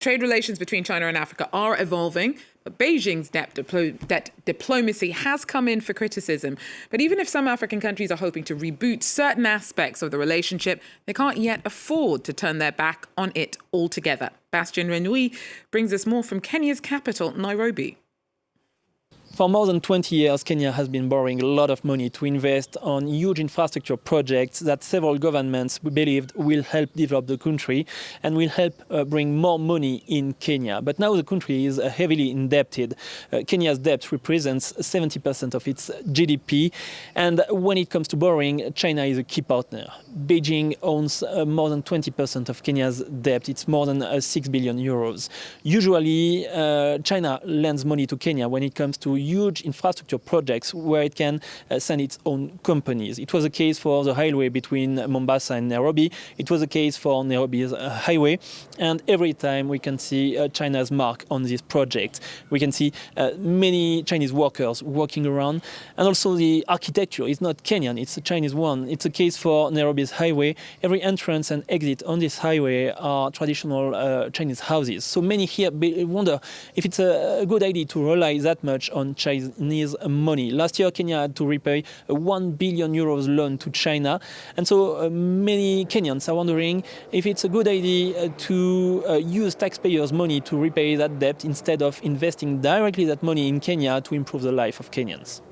Trade relations between China and Africa are evolving, but Beijing's debt diplomacy has come in for criticism. But even if some African countries are hoping to reboot certain aspects of the relationship, they can't yet afford to turn their back on it altogether. Bastien Renouil brings us more from Kenya's capital, Nairobi. For more than 20 years, Kenya has been borrowing a lot of money to invest on huge infrastructure projects that several governments believed will help develop the country and will help bring more money in Kenya. But now the country is heavily indebted. Kenya's debt represents 70% of its GDP. And when it comes to borrowing, China is a key partner. Beijing owns more than 20% of Kenya's debt. It's more than 6 billion euros. Usually, China lends money to Kenya when it comes to huge infrastructure projects where it can send its own companies. It was the case for the highway between Mombasa and Nairobi. It was the case for Nairobi's highway. And every time we can see China's mark on this project. We can see many Chinese workers walking around. And also the architecture is not Kenyan, it's a Chinese one. It's a case for Nairobi's highway. Every entrance and exit on this highway are traditional Chinese houses. So many here wonder if it's a good idea to rely that much on Chinese money. Last year, Kenya had to repay a 1 billion euros loan to China. And so many Kenyans are wondering if it's a good idea to use taxpayers' money to repay that debt instead of investing directly that money in Kenya to improve the life of Kenyans.